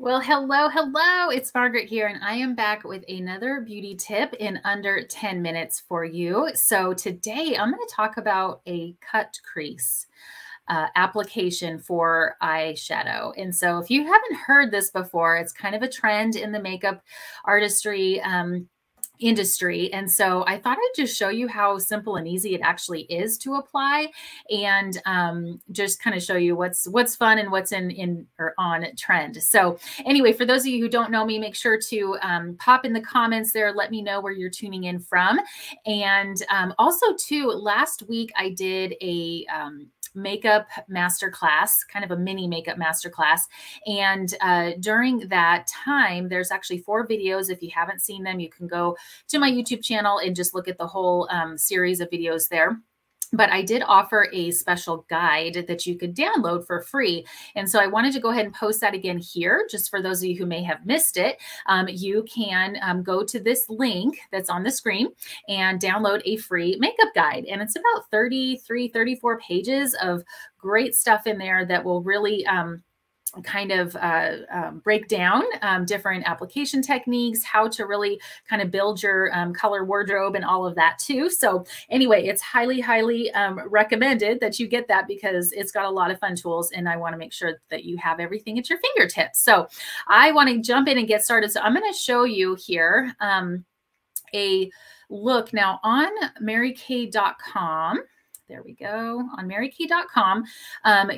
Well, hello, hello. It's Margaret here, and I am back with another beauty tip in under 10 minutes for you. So today I'm going to talk about a cut crease application for eyeshadow. And so if you haven't heard this before, it's kind of a trend in the makeup artistry industry. And so I thought I'd just show you how simple and easy it actually is to apply, and just kind of show you what's fun and what's in or on trend. So anyway, for those of you who don't know me, make sure to pop in the comments there. Let me know where you're tuning in from. And also too, last week I did a makeup masterclass, kind of a mini makeup masterclass. And during that time, there's actually 4 videos. If you haven't seen them, you can go to my YouTube channel and just look at the whole series of videos there. But I did offer a special guide that you could download for free. And so I wanted to go ahead and post that again here, just for those of you who may have missed it. You can go to this link that's on the screen and download a free makeup guide. And it's about 33, 34 pages of great stuff in there that will really kind of break down different application techniques, how to really kind of build your color wardrobe and all of that too. So anyway, it's highly, highly recommended that you get that, because it's got a lot of fun tools, and I want to make sure that you have everything at your fingertips. So I want to jump in and get started. So I'm going to show you here a look now on marykay.com. There we go. On marykay.com,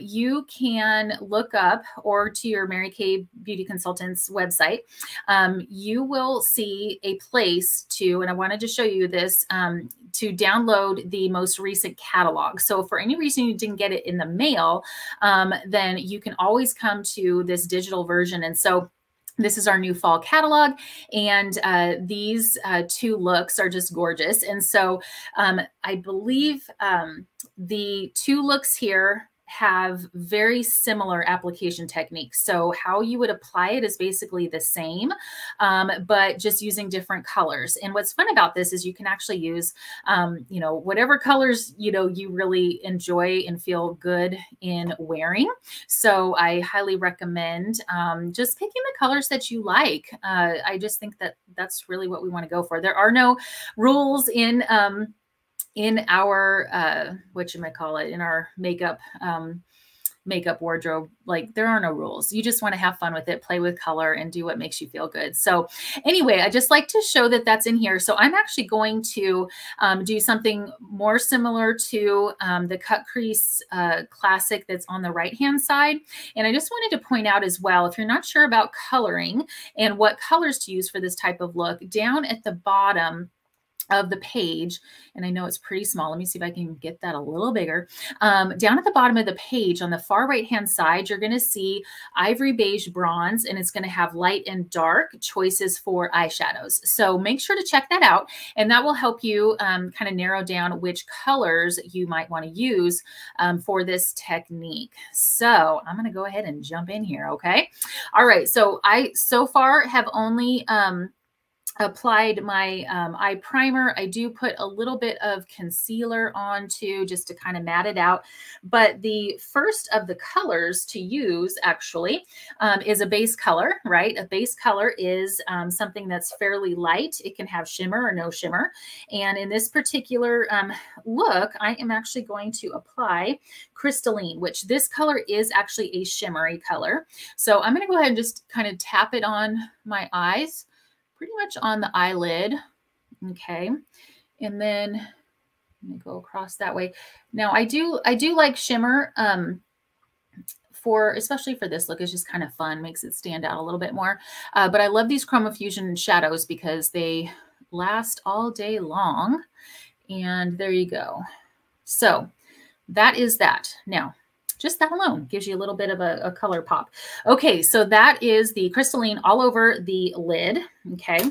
you can look up, or to your Mary Kay Beauty Consultants website, you will see a place to, and I wanted to show you this, to download the most recent catalog. So for any reason you didn't get it in the mail, then you can always come to this digital version. And so this is our new fall catalog, and these 2 looks are just gorgeous. And so I believe the 2 looks here have very similar application techniques. So how you would apply it is basically the same, but just using different colors. And what's fun about this is you can actually use, whatever colors, you really enjoy and feel good in wearing. So I highly recommend just picking the colors that you like. I just think that that's really what we want to go for. There are no rules in our in our makeup wardrobe. Like, there are no rules. You just want to have fun with it, play with color, and do what makes you feel good. So anyway, I just like to show that that's in here. So I'm actually going to do something more similar to the Cut Crease Classic that's on the right-hand side. And I just wanted to point out as well, if you're not sure about coloring and what colors to use for this type of look, down at the bottom of the page, and I know it's pretty small. Let me see if I can get that a little bigger. Down at the bottom of the page on the far right-hand side, you're going to see ivory beige bronze, and it's going to have light and dark choices for eyeshadows. So make sure to check that out, and that will help you kind of narrow down which colors you might want to use for this technique. So I'm going to go ahead and jump in here. Okay. All right. So I so far have only applied my eye primer. I do put a little bit of concealer on too, just to kind of matte it out. But the first of the colors to use actually is a base color, right? A base color is something that's fairly light. It can have shimmer or no shimmer. And in this particular look, I am actually going to apply Crystalline, which this color is actually a shimmery color. So I'm going to go ahead and just kind of tap it on my eyes, pretty much on the eyelid. Okay. And then let me go across that way. Now I do like shimmer especially for this look. It's just kind of fun, makes it stand out a little bit more. But I love these Chroma Fusion shadows because they last all day long. And there you go. So that is that. Now, just that alone gives you a little bit of a color pop. Okay, so that is the Crystalline all over the lid, okay?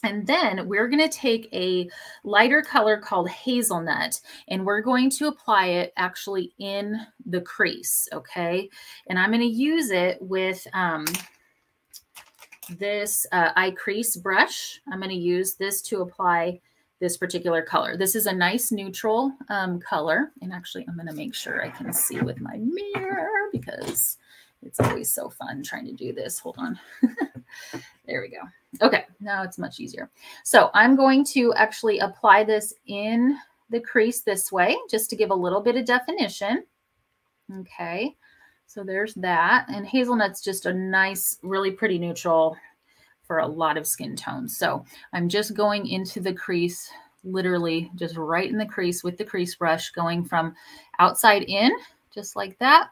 And then we're going to take a lighter color called Hazelnut, and we're going to apply it actually in the crease, okay? And I'm going to use it with this eye crease brush. I'm going to use this to apply this particular color. This is a nice neutral color. And actually, I'm going to make sure I can see with my mirror because It's always so fun trying to do this. Hold on. There we go. Okay, now it's much easier. So I'm going to actually apply this in the crease this way, just to give a little bit of definition. Okay, so there's that. And hazelnut's just a nice, really pretty neutral for a lot of skin tones. So I'm just going into the crease, literally just right in the crease with the crease brush, going from outside in, just like that.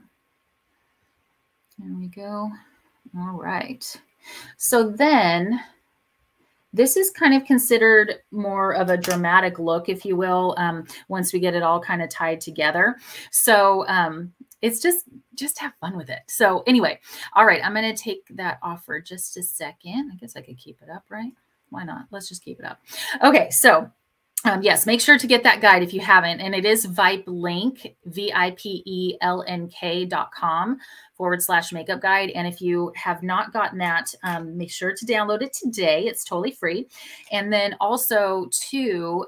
There we go. All right. So then this is kind of considered more of a dramatic look, if you will, once we get it all kind of tied together. So it's just have fun with it. So anyway, all right, I'm going to take that off for just a second. I guess I could keep it up, right? Why not? Let's just keep it up. Okay, so yes, make sure to get that guide if you haven't. And it is VipeLink, VIPELNK.com/makeup guide. And if you have not gotten that, make sure to download it today. It's totally free. And then also too,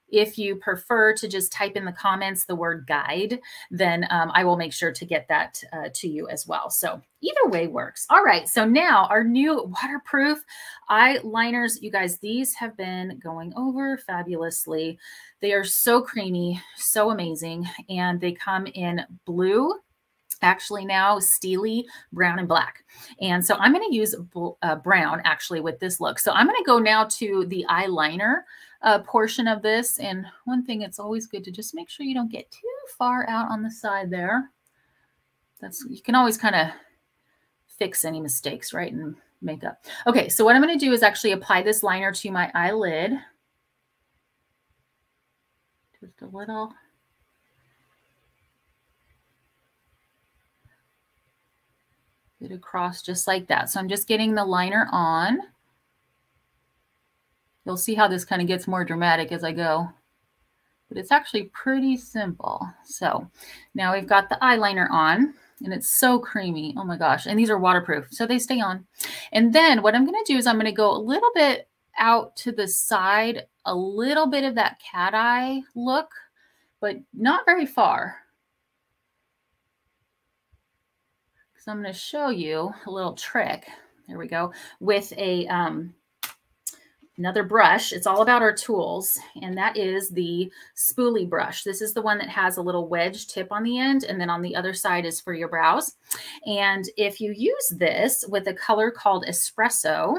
if you prefer to just type in the comments the word guide, then I will make sure to get that to you as well. So either way works. All right, so now our new waterproof eyeliners. You guys, these have been going over fabulously. They are so creamy, so amazing, and they come in blue, actually now steely, brown, and black. And so I'm going to use brown actually with this look. So I'm going to go now to the eyeliner portion of this. And one thing, it's always good to just make sure you don't get too far out on the side there. You can always kind of fix any mistakes, right, in makeup. Okay, so what I'm going to do is actually apply this liner to my eyelid. Just a little. Get across just like that. So I'm just getting the liner on. You'll see how this kind of gets more dramatic as I go, but it's actually pretty simple. So now we've got the eyeliner on, and it's so creamy. Oh my gosh. And these are waterproof, so they stay on. And then what I'm going to do is I'm going to go a little bit out to the side, a little bit of that cat eye look, but not very far. So I'm going to show you a little trick. There we go. With a another brush. It's all about our tools, and that is the spoolie brush. This is the one that has a little wedge tip on the end, and then on the other side is for your brows. And if you use this with a color called Espresso,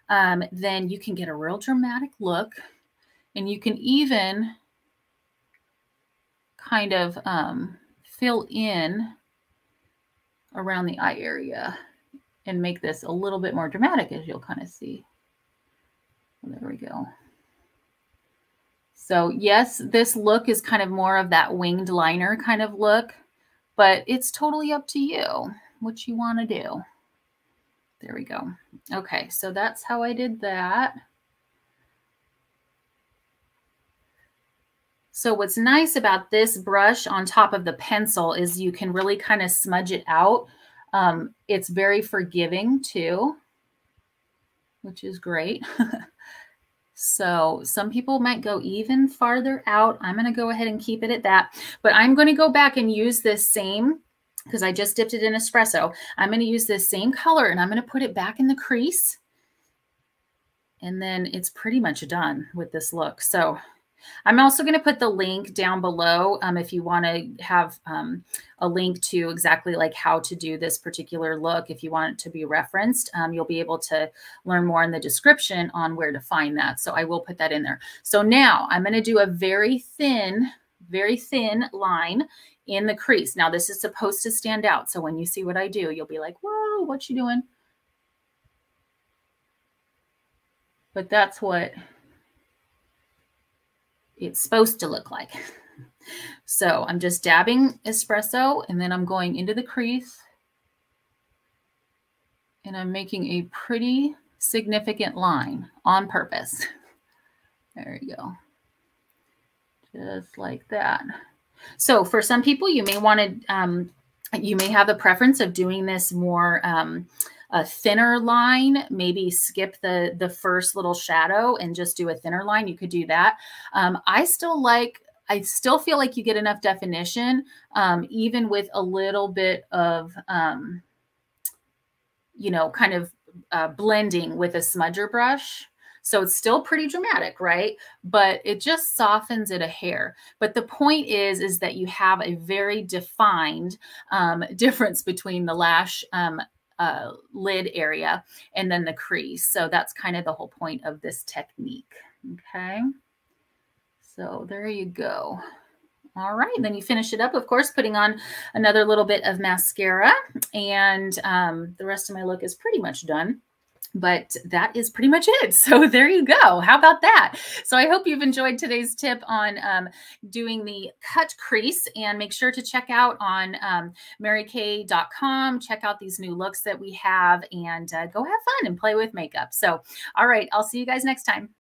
then you can get a real dramatic look, and you can even kind of fill in around the eye area and make this a little bit more dramatic, as you'll kind of see. There we go. So yes, this look is kind of more of that winged liner kind of look, but it's totally up to you what you want to do. There we go. Okay, so that's how I did that. So what's nice about this brush on top of the pencil is you can really kind of smudge it out. It's very forgiving too, which is great. So some people might go even farther out. I'm going to go ahead and keep it at that, but I'm going to go back and use this same, because I just dipped it in espresso. I'm going to use this same color, and I'm going to put it back in the crease. And then it's pretty much done with this look. So I'm also going to put the link down below if you want to have a link to exactly like how to do this particular look. If you want it to be referenced, you'll be able to learn more in the description on where to find that. So I will put that in there. So now I'm going to do a very thin line in the crease. Now this is supposed to stand out. So when you see what I do, you'll be like, whoa, what you doing? But that's what it's supposed to look like. So I'm just dabbing espresso, and then I'm going into the crease, and I'm making a pretty significant line on purpose. There you go. Just like that. So for some people, you may want to, you may have a preference of doing this more a thinner line, maybe skip the first little shadow and just do a thinner line. You could do that. I still like I still feel like you get enough definition, even with a little bit of, kind of blending with a smudger brush. So it's still pretty dramatic, right? But it just softens it a hair. But the point is that you have a very defined difference between the lash lid area and then the crease. So that's kind of the whole point of this technique. Okay. So there you go. All right, then you finish it up, of course, putting on another little bit of mascara, and the rest of my look is pretty much done. But that is pretty much it. So there you go. How about that? So I hope you've enjoyed today's tip on doing the cut crease, and make sure to check out on marykay.com. Check out these new looks that we have, and go have fun and play with makeup. So, all right, I'll see you guys next time.